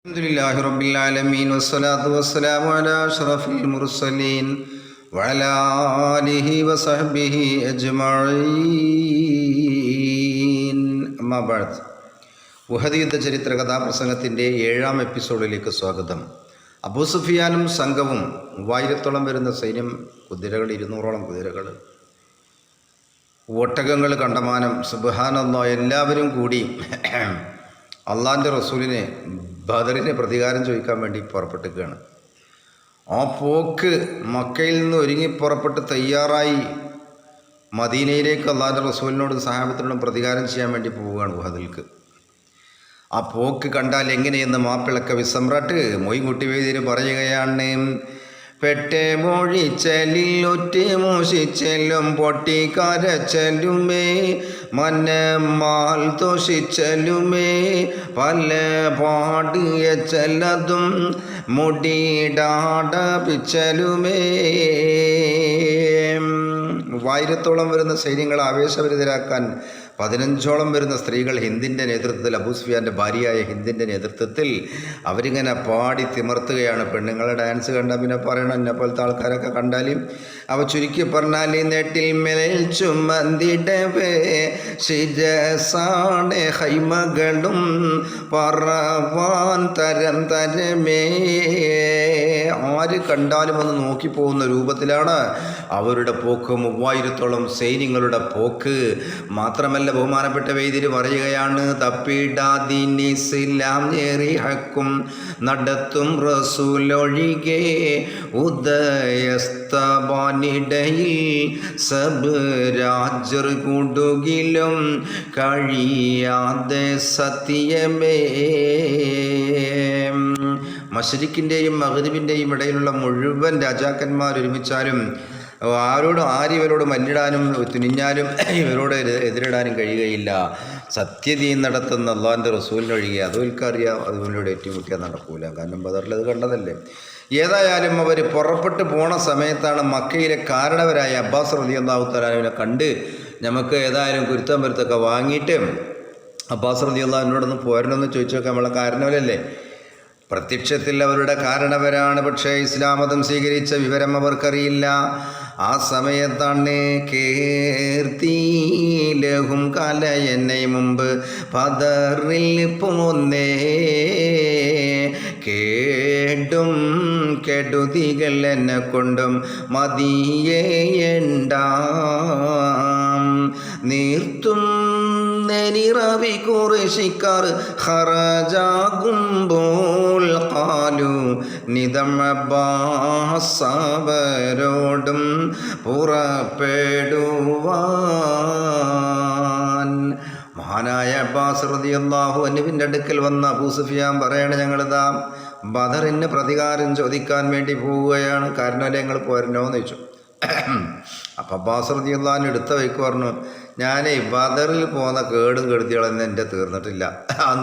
അൽഹംദുലില്ലാഹി റബ്ബിൽ ആലമീൻ വസ്സലാത്തു വസ്സലാമു അലാ അഷ്റഫിൽ മുർസലീൻ വഅലാ ആലിഹി വസഹ്ബിഹി അജ്മഈൻ. അമ്മാ ബഅദ്. ഉഹദ് യുദ്ധ ചരിത്ര കഥാപ്രസംഗത്തിൻ്റെ 7ാം എപ്പിസോഡിലേക്ക് സ്വാഗതം. അബൂ സുഫിയാനും സംഘവും 3000-ഓളം വരുന്ന സൈന്യം, കുതിരകൾ 200-ഓളം കുതിരകൾ, ഒട്ടകങ്ങൾ കണ്ടമാനം. സുബ്ഹാനല്ലാഹ്, എല്ലാവരും കൂടി അള്ളാഹിൻ്റെ റസൂലിനെ ബദറിനെ പ്രതികാരം ചോദിക്കാൻ വേണ്ടി പുറപ്പെട്ടിരിക്കുകയാണ്. ആ പോക്ക് മക്കയിൽ നിന്ന് ഒരുങ്ങി പുറപ്പെട്ട് തയ്യാറായി മദീനയിലേക്ക് അള്ളാഹിൻ്റെ റസൂലിനോടും സഹാബത്തിനോടും പ്രതികാരം ചെയ്യാൻ വേണ്ടി പോവുകയാണ് ഉഹദിൽക്ക്. ആ പോക്ക് കണ്ടാൽ എങ്ങനെയെന്ന് മാപ്പിളക്കവി സമ്രാട്ട് മൊയ്ൻകുട്ടി വൈദ്യർ പറയുകയാണ്. പെട്ടെ മൊഴിച്ചലിൽ ഒറ്റ മോഷിച്ചെല്ലും പൊട്ടിക്കരച്ചലുമേ മന്നമാൽ തോഷിച്ചലുമേ പല പാടിയച്ചല്ലതും മുടിടാടപിച്ചലുമേ. 3000-ഓളം വരുന്ന സൈന്യങ്ങളെ ആവേശഭരിതരാക്കാൻ 15-ഓളം വരുന്ന സ്ത്രീകൾ ഹിന്ദിൻ്റെ നേതൃത്വത്തിൽ, അബൂ സുഫിയാൻ്റെ ഭാര്യയായ ഹിന്ദിൻ്റെ നേതൃത്വത്തിൽ അവരിങ്ങനെ പാടി തിമർത്തുകയാണ്. പെണ്ണുങ്ങളെ ഡാൻസ് കണ്ടാൽ പിന്നെ പറയണം, എന്നെ പോലത്തെ ആൾക്കാരൊക്കെ കണ്ടാലും. അവ ചുരുക്കി പറഞ്ഞാൽ നെട്ടിൽ മേൽ ചുമന്തിടവേ ശിരസാണ് ഹൈമകളും പറവാൻ തരം തരമേ. ആര് കണ്ടാലും ഒന്ന് നോക്കിപ്പോകുന്ന രൂപത്തിലാണ് അവരുടെ പോക്ക്. 3000-ഓളം സൈന്യങ്ങളുടെ പോക്ക്. മാത്രമല്ല, ബഹുമാനപ്പെട്ട വൈദ്യർ പറയുകയാണ്, തപ്പിടാദീനിസ്ലാം ഏറിഹക്കും നടത്തും റസൂലൊഴികെ ഉദയസ്തബാനിടയിൽ സബ് രാജർ കൂടുകിലും കഴിയാതെ സത്യമേ. മശ്രിക്കിൻ്റെയും മഗ്രിബിൻ്റെയും ഇടയിലുള്ള മുഴുവൻ രാജാക്കന്മാർ ഒരുമിച്ചാലും ഇവരോട് മല്ലിടാനും തുനിഞ്ഞാലും ഇവരോട് എതിരിടാനും കഴിയുകയില്ല. സത്യദീൻ നടത്തുന്ന അള്ളാഹിൻ്റെ റസൂലിനൊഴികെ അതുവൽക്കറിയാം, അതുപോലൂടെ ഏറ്റുമുട്ടിയാൽ നടക്കൂല. കാരണം ബദറിൽ അത് കണ്ടതല്ലേ. ഏതായാലും അവർ പുറപ്പെട്ട് പോണ സമയത്താണ് മക്കയിലെ കാരണവരായ അബ്ബാസ് റളിയല്ലാഹു തആലാവിനെ കണ്ട് നമുക്ക് ഏതായാലും കുരുത്തം പരുത്തൊക്കെ വാങ്ങിയിട്ട് അബ്ബാസ് റളിയല്ലാഹുവിനോടൊന്ന് പോരണമെന്ന് ചോദിച്ചു നോക്കാം. നമ്മളെ കാരണവരല്ലേ. പ്രത്യക്ഷത്തിൽ അവരുടെ കാരണവരാണ്, പക്ഷേ ഇസ്ലാം മതം സ്വീകരിച്ച വിവരം അവർക്കറിയില്ല. ആ സമയത്താണ് കേർത്തിലഹും കലയെന്നെ മുമ്പ് പദറിൽ പോന്നേ കേടും കെടുതികൾ എന്നെ കൊണ്ടും മതിയേണ്ടാം നീർത്തും നെനിറവി കുറശിക്കാർ ഹറജാകുമ്പോൾ കാലു നിതമബാസവരോടും പുറപ്പെടുവാൻ. മഹാനായ അബ്ബാസ് റളിയല്ലാഹു അൻഹുവിൻ്റെ അടുക്കൽ വന്ന അബൂ സുഫിയാൻ പറയണേ, ഞങ്ങളിതാ ബദറിന് പ്രതികാരം ചോദിക്കാൻ വേണ്ടി പോവുകയാണ്, കാരണം ഞങ്ങൾ പോരണോന്ന് ചോദിച്ചു. അപ്പം അബ്ബാസ് റളിയല്ലാഹു അൻഹു എടുത്ത വഴിക്ക് പറഞ്ഞു, ഞാനേ ബദറിൽ പോകുന്ന കേടും കെടുതികളൊന്നും എൻ്റെ തീർന്നിട്ടില്ല.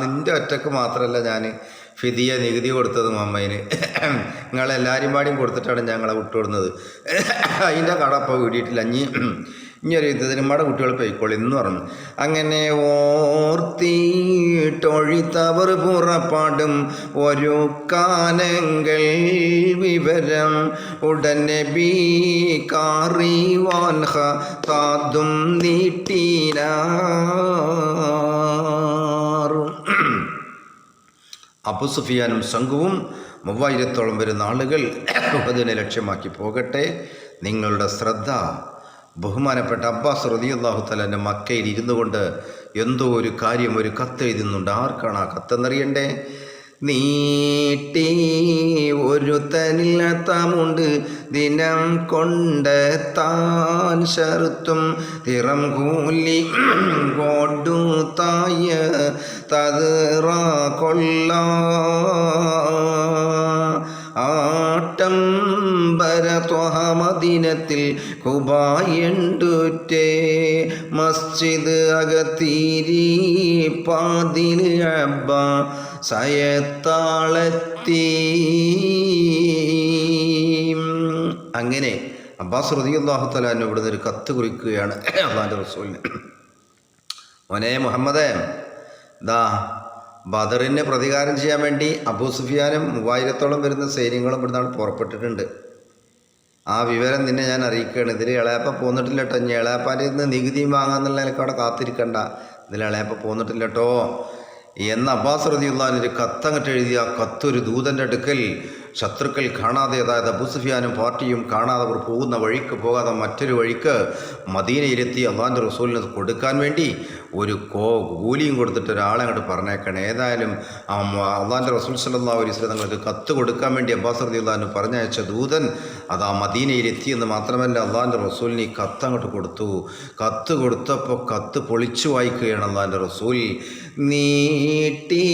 നിൻ്റെ ഒറ്റക്ക് മാത്രമല്ല ഞാൻ ഫിദിയ നികുതി കൊടുത്തത് മമ്മയിന്, നിങ്ങളെല്ലാവരും പാടിയും കൊടുത്തിട്ടാണ് ഞങ്ങളെ വിട്ടുവിടുന്നത്. അതിൻ്റെ കട ഇപ്പോൾ വീടിയിട്ടില്ല. ഇനിയൊരു യുദ്ധത്തിന് മട കുട്ടികൾ പോയിക്കോളി എന്ന് പറഞ്ഞു. അങ്ങനെ ഓർത്തിട്ടൊഴിത്തവർ പുറപ്പാടും ഒരു കാനങ്ങൾ വിവരം ഉടനെ ബീ കാറിവാൻ താതും നീട്ടിനാറും. അബൂ സുഫിയാനും സംഘവും 3000-ഓളം വരുന്ന ആളുകൾ ഉഹദിനെ ലക്ഷ്യമാക്കി പോകട്ടെ. നിങ്ങളുടെ ശ്രദ്ധ ബഹുമാനപ്പെട്ട അബ്ബാസ് റളിയല്ലാഹു തആല മക്കയിൽ ഇരുന്നു കൊണ്ട് എന്തോ ഒരു കാര്യം, ഒരു കത്തെഴുതുന്നുണ്ട്. ആർക്കാണ് ആ കത്തെന്നറിയണ്ടേ? നീട്ടി ഒരു തനിലത്തമുണ്ട് ദിനം കൊണ്ട് താൻ ഷർത്തും തിറം കൂലി കൊടുത്തായ തതിറ കൊള്ള ആട്ടം മദീനത്തിൽ കുബായണ്ടുറ്റേ മസ്ജിദ് അകത്തീരി പാതിൽ അബ്ബ സയത്താളെത്തി. അങ്ങനെ അബ്ബാസ് റളിയല്ലാഹു തആല അൻഹു ഇവിടുന്ന് ഒരു കത്ത് കുറിക്കുകയാണ് അള്ളാഹിൻ്റെ റസൂലിന്. മോനെ മുഹമ്മദേ, ദാ ബദറിന് പ്രതികാരം ചെയ്യാൻ വേണ്ടി അബൂ സുഫിയാനും 3000-ഓളം വരുന്ന സൈന്യങ്ങളും ഇവിടുന്നാണ് പുറപ്പെട്ടിട്ടുണ്ട്. ആ വിവരം നിന്നെ ഞാൻ അറിയിക്കുകയാണ്. ഇതിൽ ഇളയപ്പ പോന്നിട്ടില്ല കേട്ടോ. ഇനി ഇളയപ്പാൻ്റെ നിന്ന് നികുതിയും വാങ്ങാന്നുള്ള നിലക്ക് അവിടെ കാത്തിരിക്കണ്ട. ഇതിൽ ഇളയപ്പ പോന്നിട്ടില്ല കേട്ടോ എന്ന് അബ്ബാസ് റളിയല്ലാഹു അൻഹു ഒരു കത്തങ്ങട്ട് എഴുതിയ കത്തൊരു ദൂതൻ്റെ അടുക്കൽ ശത്രുക്കൾ കാണാതെ, അതായത് അബൂ സുഫിയാനും പാർട്ടിയും കാണാതെ അവർ പോകുന്ന വഴിക്ക് പോകാതെ മറ്റൊരു വഴിക്ക് മദീനയിലെത്തി അള്ളാഹിൻ്റെ റസൂലിന് കൊടുക്കാൻ വേണ്ടി ഒരു കൂലിയും കൊടുത്തിട്ട് ഒരാളെ അങ്ങോട്ട് പറഞ്ഞേക്കണം. ഏതായാലും അള്ളാഹിൻ്റെ റസൂൽ സല്ലല്ലാഹു അലൈഹി വസല്ലം തങ്ങൾക്ക് കത്ത് കൊടുക്കാൻ വേണ്ടി അബ്ബാസ് റളിയല്ലാഹു അൻഹു പറഞ്ഞയച്ച ദൂതൻ അത് ആ മദീനയിലെത്തിയെന്ന് മാത്രമല്ല അള്ളാഹിൻ്റെ റസൂലിന് ഈ കത്ത് അങ്ങോട്ട് കൊടുത്തു. കത്ത് കൊടുത്തപ്പോൾ കത്ത് പൊളിച്ചു വായിക്കുകയാണ് അള്ളാഹിൻ്റെ റസൂൽ. നീട്ടി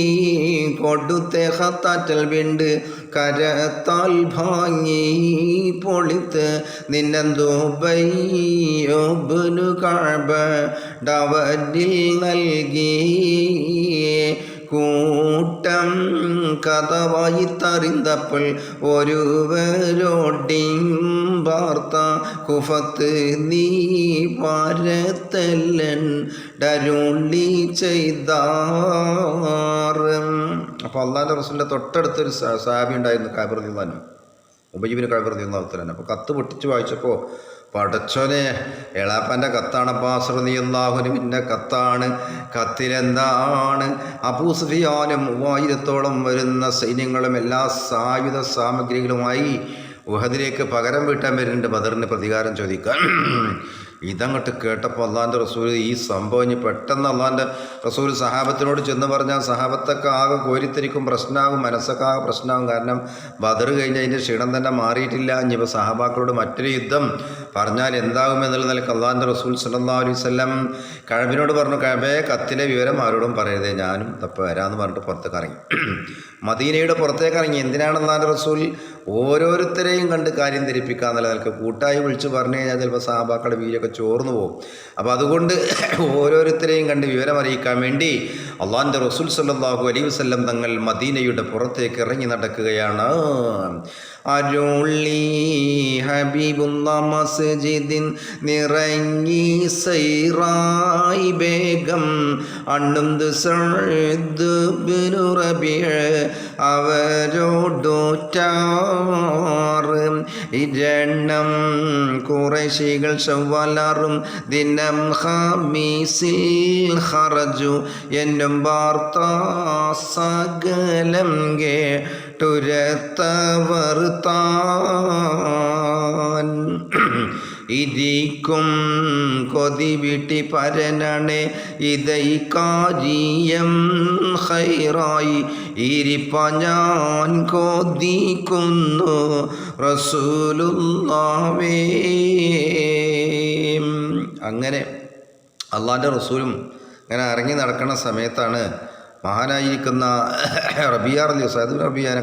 കൊടുത്ത ഹത്താറ്റൽ വിണ്ട് കരത്താൽ ഭാങ്ങി പൊളിത്ത് നിന്നെന്തോ ബയ്യൊബ്നു കഅബ ഡവരിൽ നൽകി കൂട്ടം കഥവായി തറിന്തപ്പോൾ ഒരുവരോടിമ്പാർത്ത കുഫത്ത് നീ പാരത്തല്ലൻ ഡരുളി ചെയ്താറ്. അപ്പോൾ അള്ളാഹുവിൻ്റെ റസൂലിൻ്റെ തൊട്ടടുത്തൊരു സഹാബി ഉണ്ടായിരുന്നു, കഅബ് റളിയല്ലാഹു അൻഹു, ഉബയ്യ് ഇബ്നു കഅബ് റളിയല്ലാഹു തആല. അപ്പോൾ കത്ത് പൊട്ടിച്ച് വായിച്ചപ്പോൾ പടച്ചോനെ, എളാപ്പൻ്റെ കത്താണ്, അബ്ബാസ് റളിയല്ലാഹു അൻഹുവിൻ്റെ കത്താണ്. കത്തിലെന്താണ്? അബൂ സുഫിയാനും 3000-ഓളം വരുന്ന സൈന്യങ്ങളും എല്ലാ സായുധ സാമഗ്രികളുമായി ഉഹദിലേക്ക് പകരം വീട്ടാൻ വരുന്നുണ്ട്, ബദറിന് പ്രതികാരം ചോദിക്കാൻ. ഇതങ്ങോട്ട് കേട്ടപ്പോൾ അള്ളാഹിൻ്റെ റസൂൽ ഈ സംഭവം ഇനി പെട്ടെന്ന് അള്ളാഹിൻ്റെ റസൂൽ സഹാബത്തിനോട് ചെന്ന് പറഞ്ഞാൽ സഹാബത്തൊക്കെ ആകെ കോരിത്തിരിക്കും, പ്രശ്നമാകും, മനസ്സൊക്കെ ആകെ പ്രശ്നമാകും. കാരണം ബദർ കഴിഞ്ഞ് അതിൻ്റെ ക്ഷീണം തന്നെ മാറിയിട്ടില്ല. ഇനിയിപ്പോൾ സഹാബാക്കളോട് മറ്റൊരു യുദ്ധം പറഞ്ഞാൽ എന്താകും എന്നുള്ള നിലയ്ക്ക് അള്ളാഹിൻ്റെ റസൂൽ സല്ലല്ലാഹു അലൈഹി വസല്ലം കഅബിനോട് പറഞ്ഞു, കഅബേ, കത്തിലെ വിവരം ആരോടും പറയരുതേ, ഞാനും തപ്പ വരാമെന്ന് പറഞ്ഞിട്ട് പുറത്തേക്ക് ഇറങ്ങി. മദീനയുടെ പുറത്തേക്ക് ഇറങ്ങി. എന്തിനാണ് അള്ളാഹിൻ്റെ റസൂൽ? ഓരോരുത്തരെയും കണ്ട് കാര്യം ധരിപ്പിക്കുക എന്നുള്ള നിലക്ക് കൂട്ടായി വിളിച്ച് പറഞ്ഞു കഴിഞ്ഞാൽ ചിലപ്പോൾ സഹാബാക്കളുടെ വീരൊക്കെ ചോർന്നു പോകും. അപ്പോൾ അതുകൊണ്ട് ഓരോരുത്തരെയും കണ്ട് വിവരം അറിയിക്കാൻ വേണ്ടി അള്ളാഹിൻ്റെ റസൂൽ സല്ലല്ലാഹു അലൈഹി വസല്ലം തങ്ങൾ മദീനയുടെ പുറത്തേക്ക് ഇറങ്ങി നടക്കുകയാണ്. അരുളി ഹബീബുള്ള മസ്ജിദിൻ നിറങ്ങി സൈറായി ബേഗം അണ്ണുന്ത് സഅദ് ഇബ്നു റബീഅ അവരോടോറ്റാറ് ഇരണം ഖുറൈശികൾ ശവ്വാലാറും ദിനം ഖമീസിൽ ഖറജു എന്നും വാർത്ത സകലം കേട്ടുരത്തവർ താൻ ഇരിക്കും കൊതി വിട്ടി പരനണെ ഇതൈ കാര്യം ഹൈറായി ഇരിപ്പ ഞാൻ കൊതിക്കുന്നു റസൂലുള്ളാഹേ. അങ്ങനെ അള്ളാഹിൻ്റെ റസൂലും അങ്ങനെ ഇറങ്ങി നടക്കുന്ന സമയത്താണ് മഹാനായിരിക്കുന്ന സഅദ് റബിയാനെ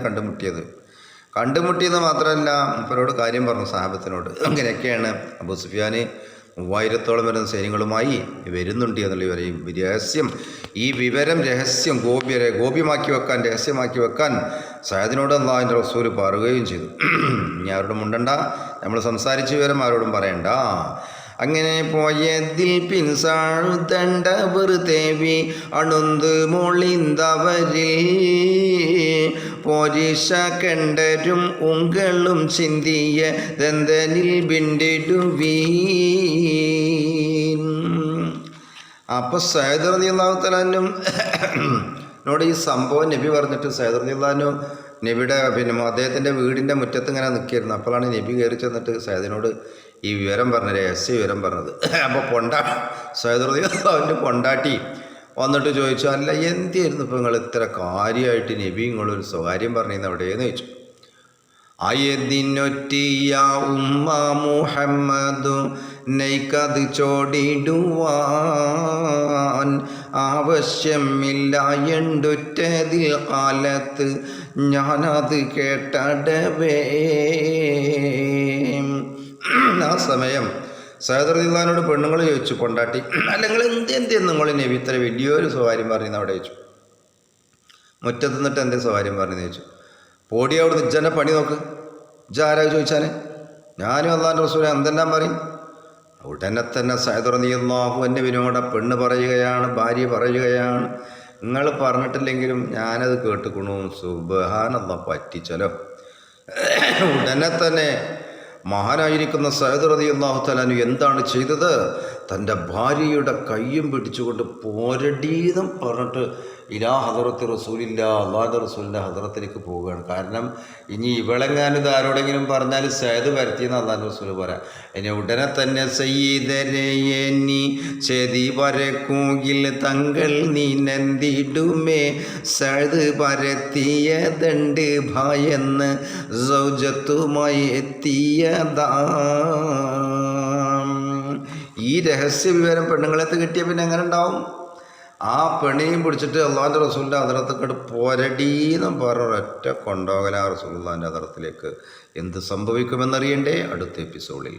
കണ്ടുമുട്ടിയെന്ന് മാത്രമല്ല മൂപ്പരോട് കാര്യം പറഞ്ഞു സഹാബത്തിനോട്. അങ്ങനെയൊക്കെയാണ് അബൂ സുഫിയാൻ 3000-ഓളം വരുന്ന സൈന്യങ്ങളുമായി വരുന്നുണ്ട് എന്നുള്ള രഹസ്യം, ഈ വിവരം രഹസ്യമാക്കി വെക്കാൻ സഅദിനോട് അല്ലാഹുവിൻ്റെ റസൂൽ പറയുകയും ചെയ്തു. ഇനി ആരോടും മുണ്ടണ്ട, നമ്മൾ സംസാരിച്ച വിവരം ആരോടും പറയണ്ട. അങ്ങനെ പോയതിൽ പിൻസാഴ്തണ്ടവർ തേവി അണുന്ത് മൊളിന്തവരിൽ പോരിശ കണ്ടരും ഉങ്ങളും ചിന്തിയ ദന്തനിൽ ബിണ്ടിടുവീൻ. അപ്പോൾ സഅദ് റളിയല്ലാഹു തആല നോട് ഈ സംഭവം നബി പറഞ്ഞിട്ട് സഅദ് റളിയല്ലാഹു അൻഹു നബിയുടെ അദ്ദേഹത്തിൻ്റെ വീടിൻ്റെ മുറ്റത്ത് ഇങ്ങനെ നിൽക്കുകയായിരുന്നു. അപ്പോഴാണ് നബി കയറി ചെന്നിട്ട് സഅദിനോട് ഈ വിവരം പറഞ്ഞത്, രഹസ്യ വിവരം പറഞ്ഞത്. അപ്പോൾ സഅദ് റളിയല്ലാഹു അൻഹു പൊണ്ടാട്ടി വന്നിട്ട് ചോദിച്ചു, അല്ല എന്തായിരുന്നു ഇപ്പോൾ നിങ്ങൾ ഇത്ര കാര്യമായിട്ട് നബി നിങ്ങളൊരു സ്വകാര്യം പറഞ്ഞിരുന്നു എവിടെയെന്ന് ചോദിച്ചു. ആയതിനൊറ്റിയ ഉമ്മ മുഹമ്മദു നെയ്ക്കത് ചോടിടുവാൻ ആവശ്യമില്ല എണ്ടുറ്റതിൽ കാലത്ത് ഞാനത് കേട്ടടവേ. ആ സമയം സഅദ് റളിയല്ലാഹു പെണ്ണുങ്ങൾ ചോദിച്ചു, പൊണ്ടാട്ടി, അല്ലെങ്കിൽ എന്ത് നിങ്ങൾ നബി ഇത്ര വലിയൊരു സ്വകാര്യം പറയുന്ന അവിടെ ചോദിച്ചു. മുറ്റത്ത് നിന്നിട്ട് എന്തേ സ്വകാര്യം പറഞ്ഞു ചോദിച്ചു. പോടി അവിടെ നിജ്ജനെ പണി നോക്ക്, ഇജ്ജാരാ ചോദിച്ചാൽ ഞാനും അല്ലാഹുവിൻ്റെ റസൂൽ എന്തെല്ലാം പറയും. ഉടനെ തന്നെ സഅദ് റളിയല്ലാഹു അൻഹുവിനോട് പെണ്ണ് പറയുകയാണ്, ഭാര്യ പറയുകയാണ്, നിങ്ങൾ പറഞ്ഞിട്ടില്ലെങ്കിലും ഞാനത് കേട്ടുക്കണു. സുബ്ഹാനല്ലാഹ്, പറ്റിച്ചല്ലോ. ഉടനെ തന്നെ മഹാനായിരിക്കുന്ന സഅദ് റളിയല്ലാഹു തആല അൻഹു എന്താണ് ചെയ്തത്? തൻ്റെ ഭാര്യയുടെ കയ്യും പിടിച്ചുകൊണ്ട് പോരടീന്നും പറഞ്ഞിട്ട് ഇലാ ഹദറത്ത് റസൂലില്ല, അള്ളാഹുവിൻ്റെ റസൂലിൻ്റെ ഹദറത്തിലേക്ക് പോവുകയാണ്. കാരണം ഇനി ഇവളെങ്ങാനും ആരോടെങ്കിലും പറഞ്ഞാൽ സഅദ് വരുത്തിയെന്ന് അള്ളാഹുവിൻ്റെ റസൂൽ പറയാം. ഇനി ഉടനെ തന്നെ സയ്യിദരെ നീ ചെതി പരക്കൂകിൽ തങ്ങൾ നീ നന്ദിടുമേ, സഅദ് പരത്തിയതണ്ട് ഭയന്ന് സൗജത്തുമായി എത്തിയതാ. ഈ രഹസ്യ വിവരം പെണ്ണുങ്ങളെത്ത് കിട്ടിയ പിന്നെ എങ്ങനെ ഉണ്ടാവും? ആ പെണ്ണിനെയും പിടിച്ചിട്ട് അള്ളാഹുവിൻ്റെ റസൂലിൻ്റെ ഹദറത്തേക്ക് പോരടീന്നും പറഞ്ഞ ഒരൊറ്റ കൊണ്ടോകല റസൂലുള്ളാഹിൻ്റെ ഹദറത്തിലേക്ക്. എന്ത് സംഭവിക്കുമെന്നറിയണ്ടേ? അടുത്ത എപ്പിസോഡിൽ.